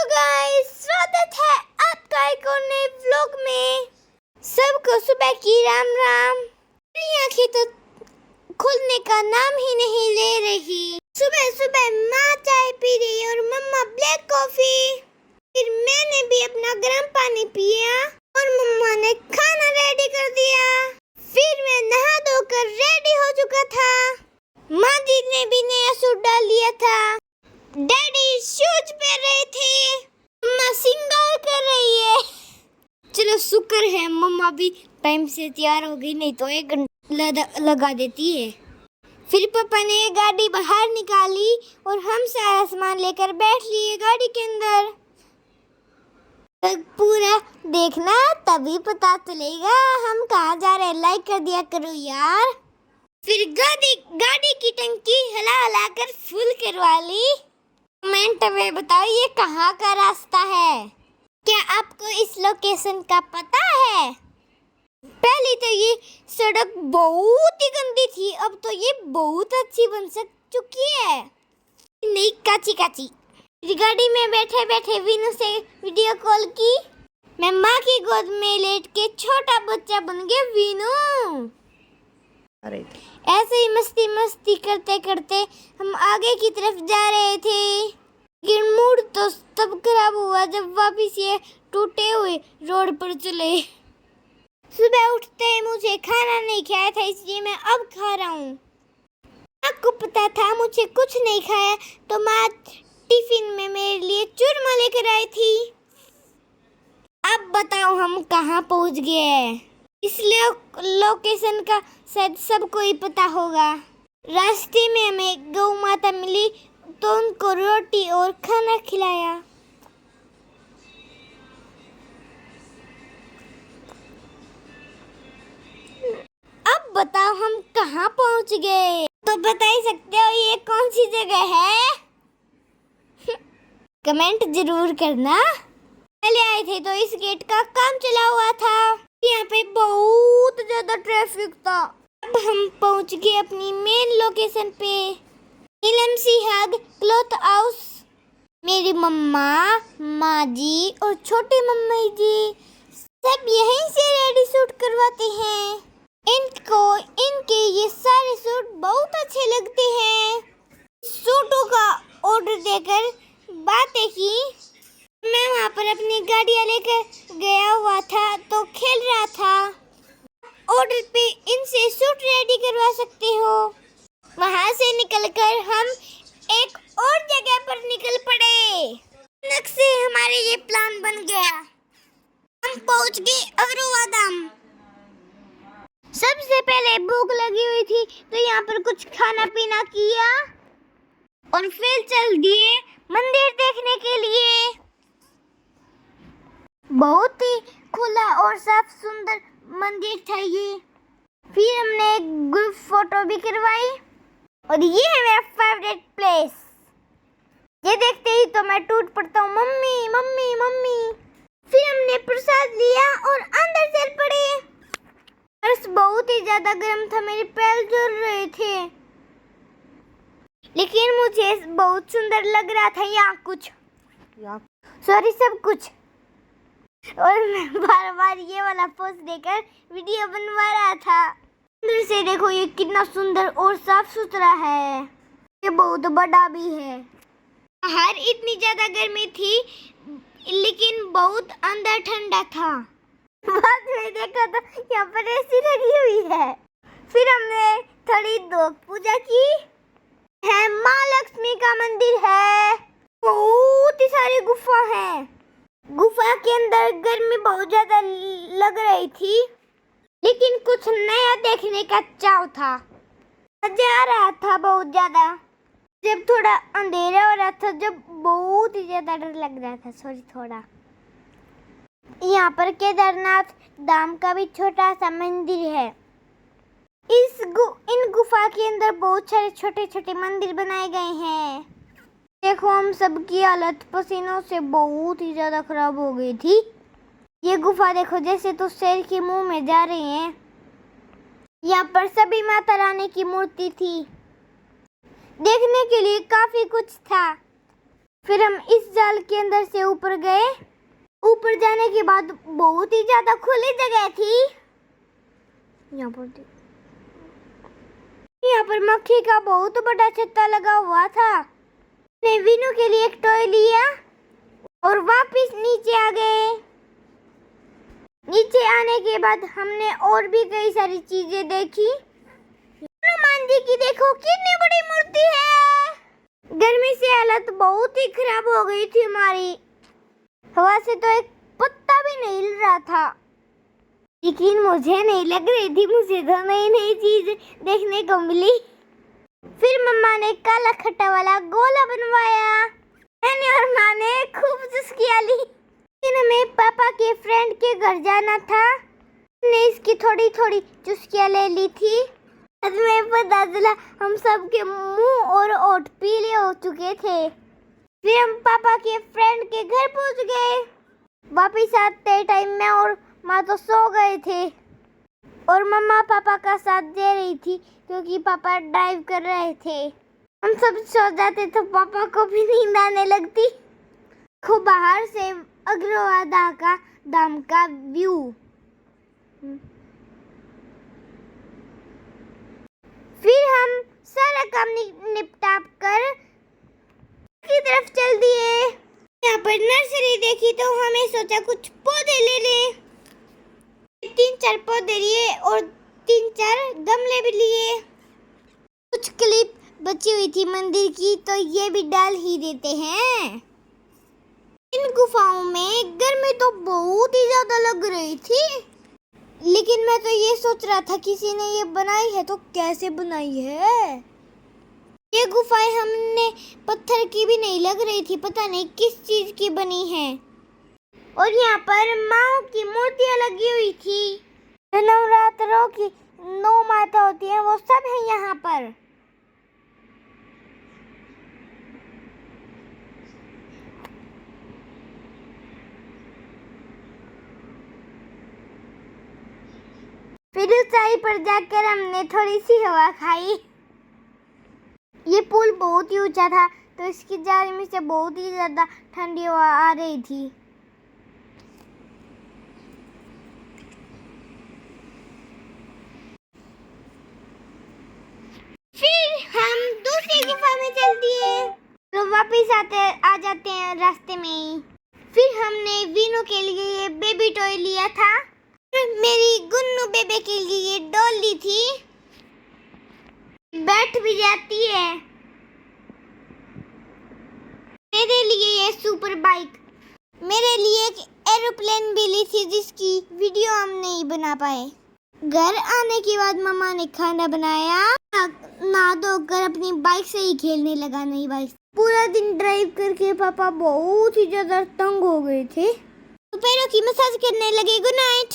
Hello guys, स्वागत है आपका एक और नए व्लॉग में। सबको सुबह की राम राम। मेरी आंखें तो खुलने का नाम ही नहीं ले रही। सुबह सुबह माँ चाय पी रही और मम्मा ब्लैक कॉफी। फिर मैंने भी अपना गर्म पानी पिया और मम्मा ने खाना रेडी कर दिया। फिर मैं नहा धोकर रेडी हो चुका था। माँ जी ने भी नया सूट डाल लिया था। डैडी शूज पहन रहे थे। मम्मा सिंगार कर रही है। चलो शुक्र है मम्मा भी टाइम से तैयार हो गई, नहीं तो 1 घंटा लगा देती है। फिर पापा ने गाड़ी बाहर निकाली और हम सारा सामान लेकर बैठ लिए गाड़ी के अंदर। पूरा देखना तभी पता चलेगा हम कहाँ जा रहे हैं। लाइक कर दिया करो यार। फिर गाड़ी की टंकी हिला कर फुल करवा ली। कमेंट में बताओ ये कहाँ का रास्ता है। क्या आपको इस लोकेशन का पता है? पहले तो ये सड़क बहुत ही गंदी थी, अब तो ये बहुत अच्छी बन चुकी है। नहीं काची। गाड़ी में बैठे बैठे वीनू से वीडियो कॉल की। मैं माँ की गोद में लेट के छोटा बच्चा बन गया वीनू। अरे ऐसे ही मस्ती करते करते हम आगे की तरफ जा रहे थे। लेकिन मूड तो तब खराब हुआ जब वापिस ये टूटे हुए रोड पर चले। सुबह उठते मुझे खाना नहीं खाया था, इसलिए मैं अब खा रहा हूँ। आपको पता था मुझे कुछ नहीं खाया तो माँ टिफिन में मेरे लिए चूरमा लेकर आई थी। अब बताओ हम कहाँ पहुँच गए। इसलिए लोकेशन का शायद सबको ही पता होगा। रास्ते में हमें गौ माता मिली तो उनको रोटी और खाना खिलाया। अब बताओ हम कहाँ पहुँच गए। तो बता ही सकते हो ये कौन सी जगह है? कमेंट जरूर करना। पहले आए थे तो इस गेट का काम चला हुआ था। यहाँ पे बहुत ज्यादा ट्रैफिक था। अब हम पहुँच गए अपनी मेन लोकेशन पे, नीलम सिहाग क्लॉथ हाउस। मेरी मम्मा, माँ जी और छोटी मम्मी जी सब यहीं से रेडी सूट करवाते हैं। इनके ये सारे सूट बहुत अच्छे लगते हैं। सूटों का ऑर्डर देकर बातें की। मैं वहाँ पर अपनी गाड़ियाँ लेकर गया हुआ था तो खेल रहा था। ऑर्डर पे इनसे सूट रेडी करवा सकते हो। वहाँ से निकलकर हम एक और जगह पर निकल पड़े। अचानक से हमारे ये प्लान बन गया। हम पहुँच गए अग्रवादम। सबसे पहले भूख लगी हुई थी तो यहाँ पर कुछ खाना पीना किया और फिर चल दिए मंदिर देखने के लिए। बहुत ही खुला और साफ सुंदर मंदिर था ये। फिर हमने एक ग्रुप फोटो भी करवाई और ये है मेरा फेवरेट प्लेस। ये देखते ही तो मैं टूट पड़ता हूँ, मम्मी मम्मी मम्मी। फिर हमने प्रसाद लिया और अंदर चल पड़े। फर्श बहुत ही ज्यादा गर्म था, मेरे पैर जल रहे थे, लेकिन मुझे बहुत सुंदर लग रहा था यहाँ सब कुछ। और मैं बार बार ये वाला पोज देकर वीडियो बनवा रहा था। अंदर से देखो ये कितना सुंदर और साफ सुथरा है। ये बहुत बड़ा भी है। बाहर इतनी ज्यादा गर्मी थी लेकिन बहुत अंदर ठंडा था। बाद में देखा तो यहाँ पर एसी लगी हुई है। फिर हमने थोड़ी धूप पूजा की। है माँ लक्ष्मी का मंदिर है। बहुत ही सारी गुफा है। गुफा के अंदर गर्मी बहुत ज्यादा लग रही थी, लेकिन कुछ नया देखने का चाव था। मजा आ रहा था बहुत ज्यादा। जब थोड़ा अंधेरा हो रहा था, जब बहुत ही ज्यादा डर लग रहा था। थोड़ा यहाँ पर केदारनाथ धाम का भी छोटा सा मंदिर है। इन गुफा के अंदर बहुत सारे छोटे छोटे मंदिर बनाए गए हैं। देखो हम सबकी हालत पसीनों से बहुत ही ज्यादा खराब हो गई थी। ये गुफा देखो जैसे तो शेर के मुंह में जा रही है। यहाँ पर सभी माता रानी की मूर्ति थी। देखने के लिए काफी कुछ था। फिर हम इस जाल के अंदर से ऊपर गए। ऊपर जाने के बाद बहुत ही ज्यादा खुली जगह थी। यहाँ पर मक्खी का बहुत बड़ा छत्ता लगा हुआ था। मैंने वीनू के लिए एक टॉय लिया और वापस नीचे आ गए। नीचे आने के बाद हमने और भी कई सारी चीजें देखी। हनुमान जी की देखो कितनी बड़ी मूर्ति है। गर्मी से हालत बहुत ही खराब हो गई थी हमारी। हवा से तो एक पत्ता भी नहीं हिल रहा था। लेकिन मुझे नहीं लग रही थी, मुझे तो नई नई चीज देखने को मिली। फिर मम्मा ने काला खट्टा वाला गोला बनवाया। मैंने और माँ ने खूब चुस्कियाँ ली। लेकिन हमें पापा के फ्रेंड के घर जाना था। हमने इसकी थोड़ी थोड़ी चुस्कियाँ ले ली थी। बाद में पता चला हम सबके मुंह और ओठ पीले हो चुके थे। फिर हम पापा के फ्रेंड के घर पहुंच गए। वापिस आते टाइम मैं और माँ तो सो गए थे और मम्मा पापा का साथ दे रही थी क्योंकि पापा ड्राइव कर रहे थे। हम सब सो जाते तो पापा को भी नींद आने लगती। खूब बाहर से अग्रवादा का दाम का व्यू। फिर हम सारा काम निपटा कर की तरफ चल दिए। यहाँ पर नर्सरी देखी तो हमें सोचा कुछ पौधे ले लें। 3-4 पौधे लिए और 3-4 गमले भी लिए। कुछ क्लिप बची हुई थी मंदिर की तो ये भी डाल ही देते हैं। इन गुफाओं में गर्मी तो बहुत ही ज्यादा लग रही थी। लेकिन मैं तो ये सोच रहा था किसी ने ये बनाई है तो कैसे बनाई है। ये गुफाएं हमने पत्थर की भी नहीं लग रही थी, पता नहीं किस चीज की बनी है। और यहाँ पर माँ की मूर्तियाँ लगी हुई थी। नवरात्रों की 9 माता होती हैं वो सब है यहाँ पर। फिर ऊंचाई पर जाकर हमने थोड़ी सी हवा खाई। ये पुल बहुत ही ऊंचा था तो इसकी जाली में से बहुत ही ज्यादा ठंडी हवा आ रही थी। फिर हम दूसरी गुफा में चल दिए तो वापस आ जाते हैं रास्ते में ही। फिर हमने वीनू के लिए बेबी टॉय लिया था। मेरी गुन्नू बेबे के लिए डॉल ली थी। बैठ भी जाती है। मेरे लिए ये सुपर बाइक। मेरे लिए एक एरोप्लेन भी ली थी जिसकी वीडियो हम नहीं बना पाए। घर आने के बाद मम्मा ने खाना बनाया। नहा धोकर अपनी बाइक से ही खेलने लगा नई बाइक। पूरा दिन ड्राइव करके पापा बहुत ही ज्यादा तंग हो गए थे। पैरों की मसाज करने लगे। Good night.